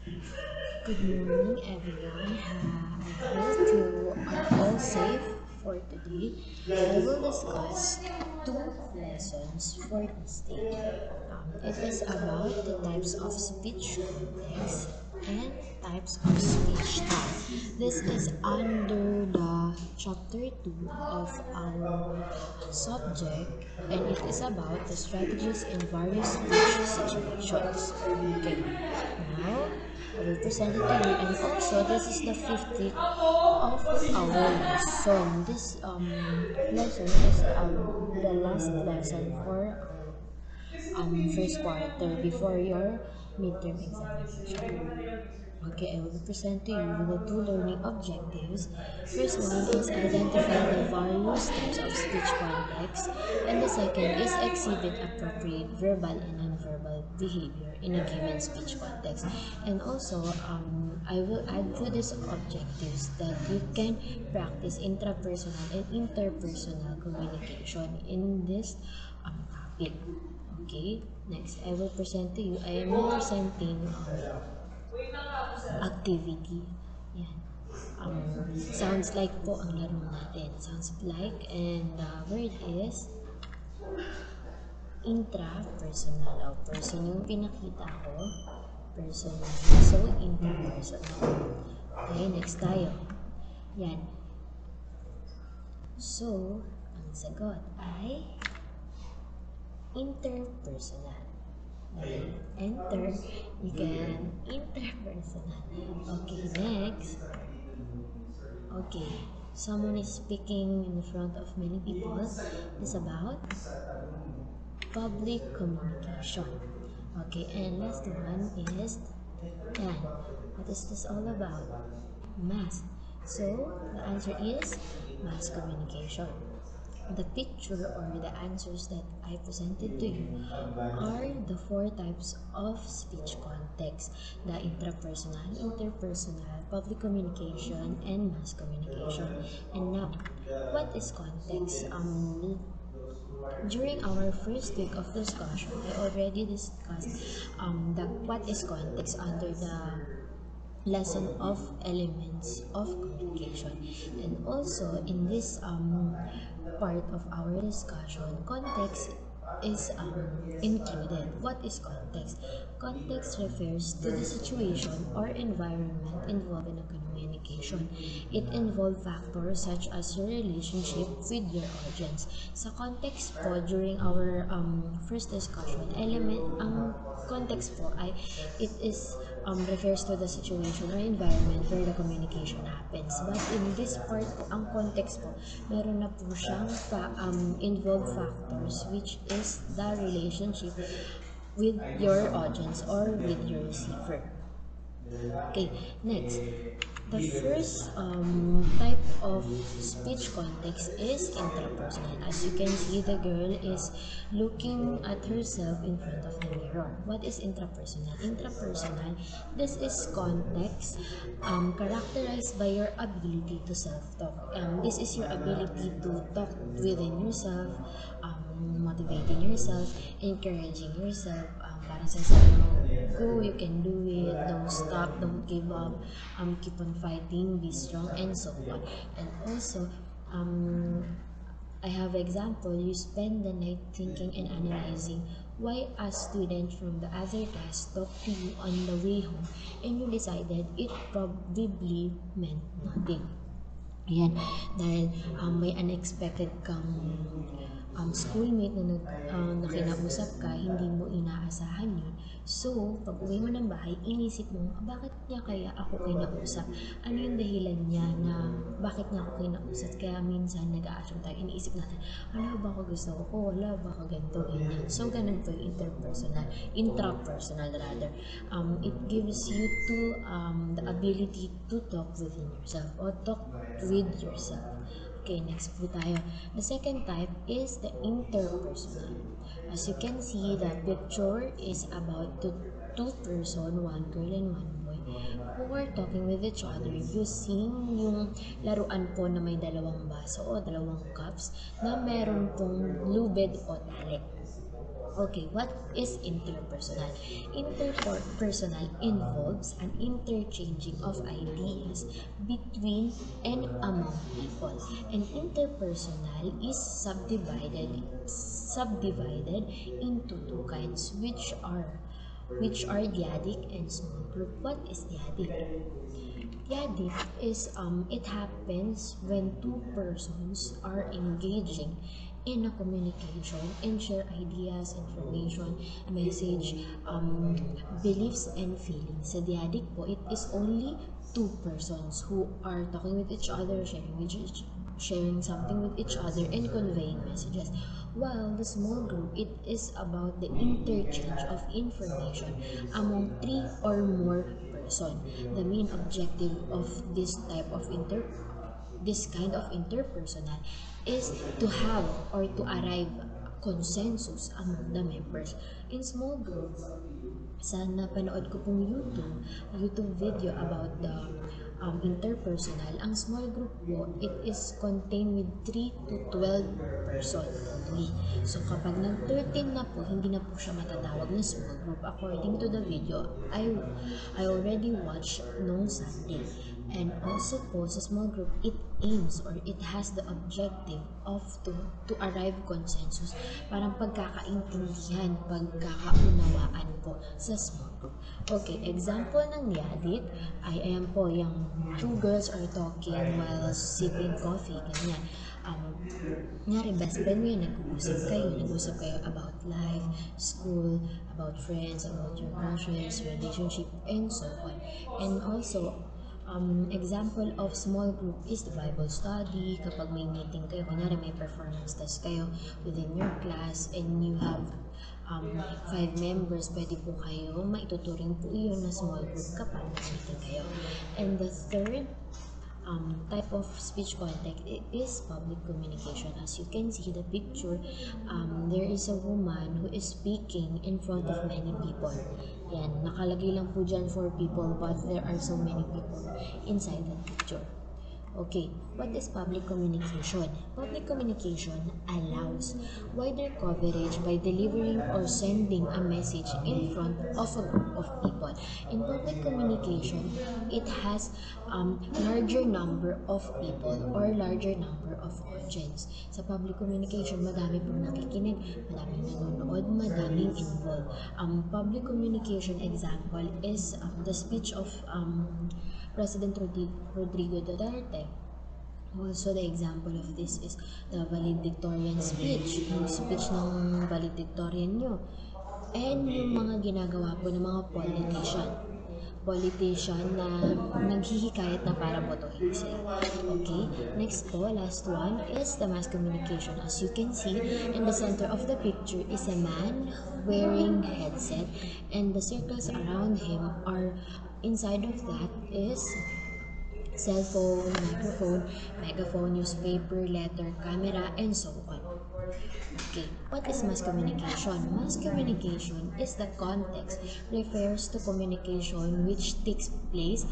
Good morning, everyone. I hope you are all safe for today. I will discuss two lessons for this day. It is about the types of speech context and types of speech type. This is under the chapter 2 of our subject, and it is about the strategies in various speech situations. Okay, now I will present it to you, and also this is the 50th of our lesson. This lesson is the last lesson for first quarter before your midterm examination. Okay, I will present to you the two learning objectives. First one is identify the various types of speech context, and the second is exhibit appropriate verbal and nonverbal behavior in a given speech context. And also, I will add to these objectives that you can practice intrapersonal and interpersonal communication in this topic. Okay, next I will present to you. I am presenting activity. Yan. Sounds like po ang laro natin. Sounds like, and the word is intrapersonal. O, person yung pinakita ko. Personal. So, interpersonal. Okay, next tayo. Yan. So, ang sagot ay interpersonal. Enter, you can interpersonal. Okay, next. Okay, someone is speaking in front of many people. It's about public communication. Okay, and last one is yan. What is this all about? Mass. So the answer is mass communication. The picture or the answers that I presented to you are the four types of speech context: the intrapersonal, interpersonal, public communication, and mass communication. And now, what is context? During our first week of discussion, I already discussed the what is context under the lesson of elements of communication. And also in this part of our discussion, context is included. What is context? Context refers to the situation or environment involved in a communication. It involves factors such as your relationship with your audience. Sa context po, during our first discussion, ang context po ay it is refers to the situation or environment where the communication happens. But in this part po, ang context po, meron na po siyang involved factors, which is the relationship with your audience or with your receiver. Okay, next. The first type of speech context is intrapersonal. As you can see, the girl is looking at herself in front of the mirror. What is intrapersonal? Intrapersonal, this is context characterized by your ability to self-talk. This is your ability to talk within yourself, motivating yourself, encouraging yourself, para sa go, you can do it, don't stop, don't give up, keep on fighting, be strong, and so on. And also, I have example, you spend the night thinking and analyzing why a student from the other class talked to you on the way home, and you decided it probably meant nothing. Ayan, dahil may unexpected kang schoolmate na kinausap ka, hindi mo inaasahan yun. So, pag uwi mo ng bahay, inisip mo, bakit niya kaya ako kinausap? Ano yung dahilan niya na bakit niya ako kinausap? Kaya minsan nag-a-assume tayo, iniisip natin, wala ba ako gusto ko? Wala ba ako ganito, ganyan? So, ganun po yung intrapersonal rather. It gives you the ability to talk within yourself or talk with yourself. Okay, next po tayo. The second type is the interpersonal. As you can see, the picture is about two person, one girl and one boy, who are talking with each other using yung laruan po na may dalawang baso o dalawang cups na meron pong lubid o tali. Okay, what is interpersonal? Interpersonal involves an interchanging of ideas between and among people. And interpersonal is subdivided into two kinds, which are dyadic and small group. What is dyadic? Dyadic is it happens when two persons are engaging in a communication and share ideas, information, message, beliefs, and feelings. Sa dyadic po, it is only two persons who are talking with each other, sharing something with each other, and conveying messages. While the small group, it is about the interchange of information among three or more person. The main objective of this kind of interpersonal is to have or to arrive consensus among the members. In small group, sa napanood ko pong YouTube video about the interpersonal, ang small group po, it is contained with 3 to 12 person only. So kapag nag-13 na po, hindi na po siya matatawag na small group. According to the video, I already watched nung Sunday. And also po, sa small group, it aims or it has the objective of to arrive consensus. Parang pagkakaintindihan, pagkakaunawaan po sa small group. Okay, example ng dyadic ay ayan po, yung two girls are talking while sipping coffee, ganyan. Ngari, best friend mo yun, nag-uusap kayo about life, school, about friends, about your crushes, relationship, and so on. And also, example of small group is the Bible study. Kapag may meeting kayo, kunyari may performance test kayo within your class and you have 5 members, pwede po kayo, maituturing po yun na small group kapag may meeting kayo. And the third type of speech contact is public communication. As you can see the picture, there is a woman who is speaking in front of many people. Yan, nakalagay lang po dyan 4 people, but there are so many people inside that picture. Okay, what is public communication? Public communication allows wider coverage by delivering or sending a message in front of a group of people. In public communication, it has larger number of people or larger number of audience. Sa public communication, madami pong nakikinig, madaming nanonood, madaming involved. Public communication example is the speech of President Rodrigo Duterte. Also, the example of this is the valedictorian speech, yung speech ng valedictorian nyo. And yung mga ginagawa po ng mga politician na naghihikayat na para botohin sila. Okay, next po, last one is the mass communication. As you can see, in the center of the picture is a man wearing headset, and the circles around him are inside of that is cell phone, microphone, megaphone, newspaper, letter, camera, and so on. Okay, what is mass communication? Mass communication is the context, refers to communication which takes place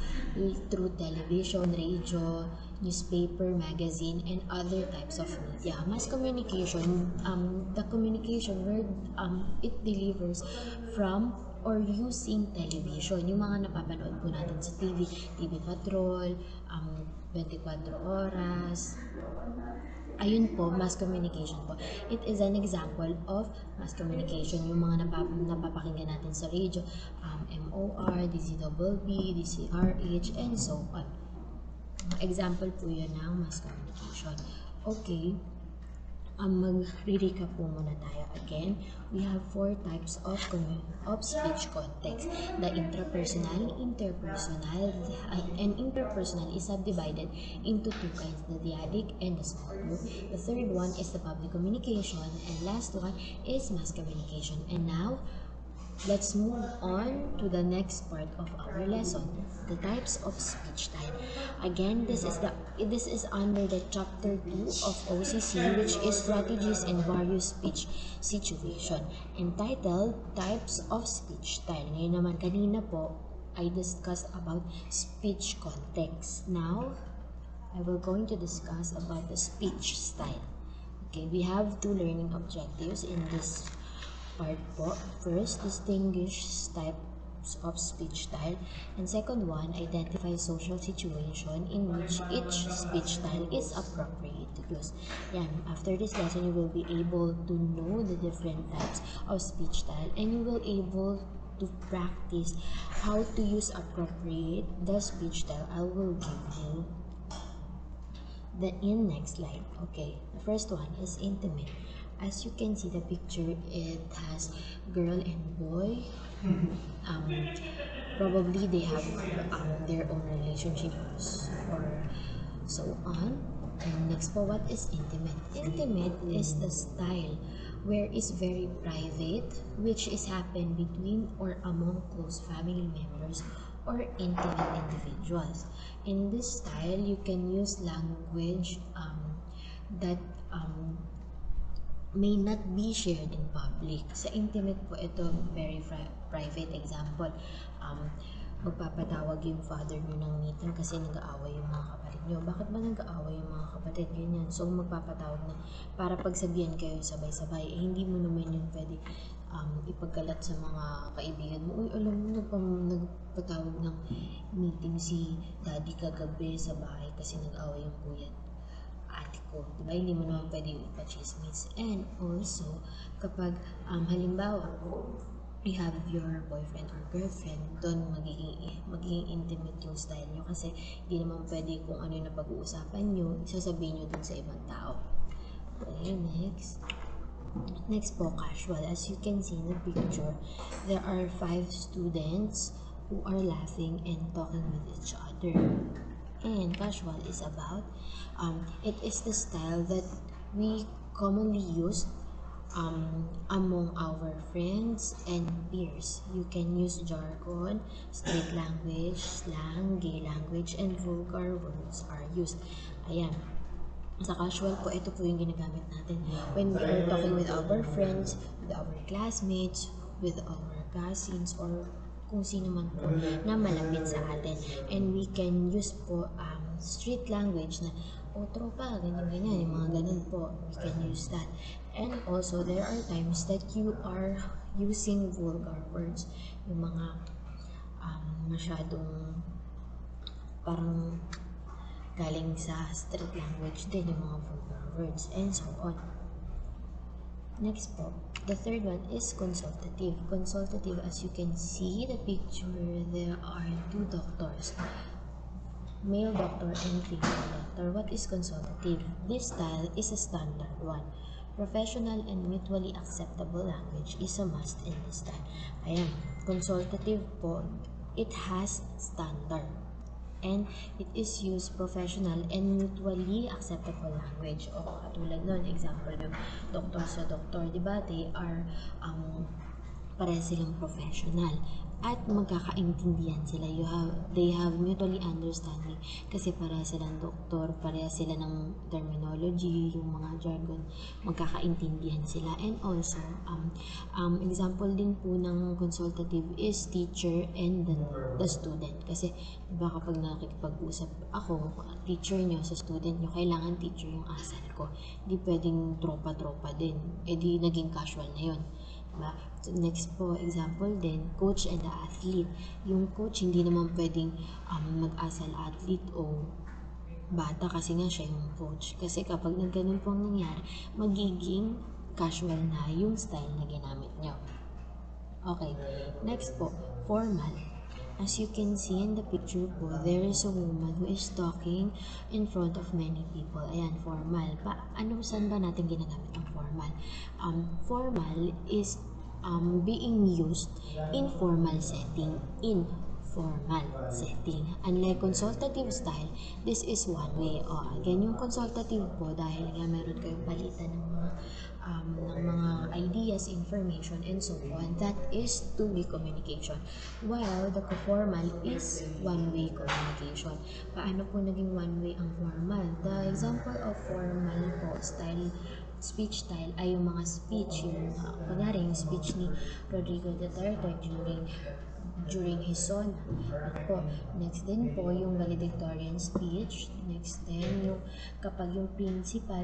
through television, radio, newspaper, magazine, and other types of media. Mass communication, the communication where it delivers from or using television. Yung mga napapanood po natin sa TV Patrol, 24 Oras, ayun po, mass communication po. It is an example of mass communication. Yung mga napapakinggan natin sa radio, MOR, DZBB, DCRH, and so on. Example po yun ng mass communication. Okay, mag-recap po muna tayo again. We have 4 types of speech context. The intrapersonal, interpersonal, and interpersonal is subdivided into 2 kinds, the dyadic and the small group. The third one is the public communication, and last one is mass communication. And now, let's move on to the next part of our lesson, the types of speech style. Again, this is under the chapter 2 of OCC, which is strategies in various speech situation, entitled types of speech style. Ngayon naman, kanina po I discussed about speech context. Now I will going to discuss about the speech style. Okay, we have 2 learning objectives in this part po. First, distinguish types of speech style, and second one, identify social situation in which each speech style is appropriate to use. Yan, after this lesson, you will be able to know the different types of speech style, and you will able to practice how to use appropriate the speech style I will give you in next slide. Okay, the first one is intimate. As you can see the picture, it has girl and boy. um, Probably they have their own relationships or so on. And next po, what is intimate? Intimate is the style where is very private, which is happen between or among close family members or intimate individuals. In this style, you can use language that may not be shared in public. Sa intimate po, ito very private. Example, magpapatawag yung father nyo ng meeting kasi nag-aaway yung mga kapatid nyo. Bakit ba nag-aaway yung mga kapatid? Ganyan. So, magpapatawag na para pagsabihan kayo sabay-sabay. Hindi mo naman yun pwede ipagkalat sa mga kaibigan mo. Uy, alam mo, nagpatawag ng meeting si daddy kagabi sa bahay kasi nag-aaway yung kuya ate ko, diba? Hindi mo naman pwede ipachismis. And also, kapag halimbawa, you have your boyfriend or girlfriend, doon magiging intimate yung style nyo kasi hindi naman pwede kung ano yung napag-uusapan nyo, sasabihin nyo dun sa ibang tao. Okay, next. Next po, casual. As you can see in the picture, there are 5 students who are laughing and talking with each other. And casual is about, it is the style that we commonly use among our friends and peers. You can use jargon, street language, slang, gay language, and vulgar words are used. Ayan. Sa casual po, ito po yung ginagamit natin when we are talking with our friends, with our classmates, with our cousins, or kung sino man po na malapit sa atin. And we can use po street language na, o tropa, ganyan-ganyan, yung mga ganun po. We can use that. And also, there are times that you are using vulgar words. Yung mga masyadong parang galing sa street language din, yung mga vulgar words, and so on. Next po, the third one is consultative. Consultative, as you can see the picture, there are 2 doctors, male doctor and female doctor. What is consultative? This style is a standard one. Professional and mutually acceptable language is a must in this style. Ayan, consultative po, it has standard. And it is used professional and mutually acceptable language. O katulad nun, example yung doktor sa doktor, diba? They are pareha silang professional at magkakaintindihan sila. They have mutually understanding kasi pareha silang doktor, pareha sila ng terminology, yung mga jargon, magkakaintindihan sila. And also, example din po ng consultative is teacher and the student. Kasi diba kapag nakikipag-usap ako, teacher nyo sa student nyo, kailangan teacher yung asal ko. Hindi pwedeng tropa-tropa din. E di naging casual na yun. Diba? So, next po, example din, coach and the athlete. Yung coach, hindi naman pwedeng mag-asal athlete o bata kasi nga siya yung coach. Kasi kapag ganun pong nangyari, magiging casual na yung style na ginamit nyo. Okay, next po, formal. As you can see in the picture po, there is a woman who is talking in front of many people. Ayan, formal. Saan ba natin ginagamit ang formal? Formal is being used in formal setting, Unlike consultative style, this is one way. Again, yung consultative po, dahil nga meron kayong palitan ng mga ideas, information, and so on, that is two-way communication. While the formal is one-way communication. Paano po naging one-way ang formal? The example of formal po, speech style ay yung mga speech, yung kunyari yung speech ni Rodrigo Duterte during his son. Next din po yung valedictorian speech. Next din yung kapag yung principal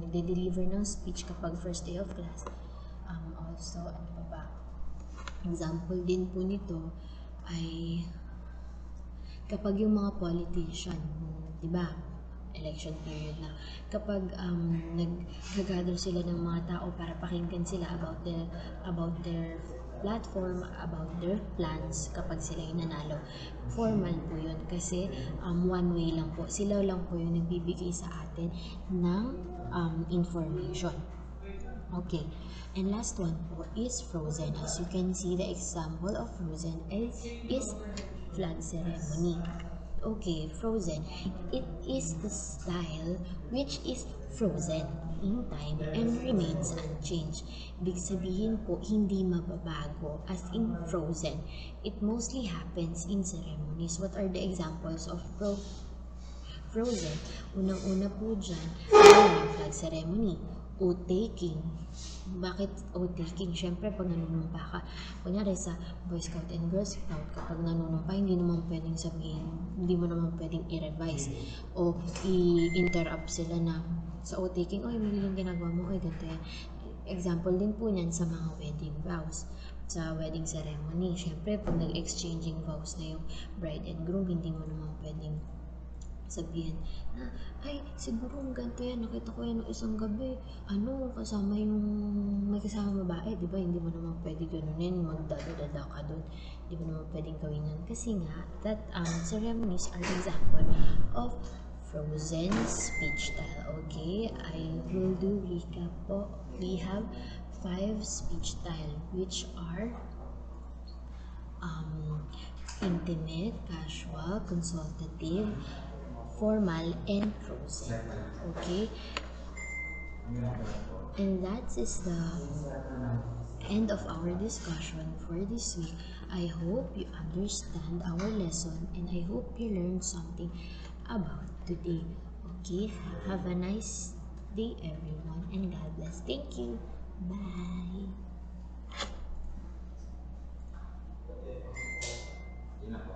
nagde-deliver ng speech kapag first day of class. So, ano pa ba? Example din po nito ay kapag yung mga politician, di ba, election period na, kapag nag-gather sila ng mga tao para pakinggan sila about their platform, about their plans kapag sila yung nanalo. Formal po yun kasi one way lang po. Sila lang po yung nagbibigay sa atin ng information. Okay. And last one po is frozen. As you can see, the example of frozen is flag ceremony. Okay, frozen. It is the style which is frozen in time and remains unchanged. Ibig sabihin po, hindi mababago as in frozen. It mostly happens in ceremonies. What are the examples of frozen? Unang-una po dyan, yung flag ceremony, oath-taking. Bakit oath-taking? Siyempre, pag nanunumpa ka, kunyari sa Boy Scout and Girl Scout, kapag nanunumpa, hindi naman pwedeng sabihin, hindi mo naman pwedeng i-revise o i-interrupt sila na sa oath-taking, oy, mali yung ginagawa mo, oy, ganito yan. Example din po niyan sa mga wedding vows. Sa wedding ceremony, siyempre, pag nag-exchanging vows na yung bride and groom, hindi mo naman pwedeng sabihin na, ay, siguro ganito yan, nakita ko yan ng isang gabi, kasama yung, may kasama babae, di ba? Hindi mo naman pwede ganunin, magdadada ka dun. Hindi mo naman pwedeng gawin yun. Kasi nga, that ceremonies are example of frozen speech style. Okay, I will do recap po. We have 5 speech style, which are intimate, casual, consultative, formal, and frozen. Okay? And that is the end of our discussion for this week. I hope you understand our lesson and I hope you learned something about today. Okay? Have a nice day, everyone, and God bless. Thank you. Bye. Yun na po.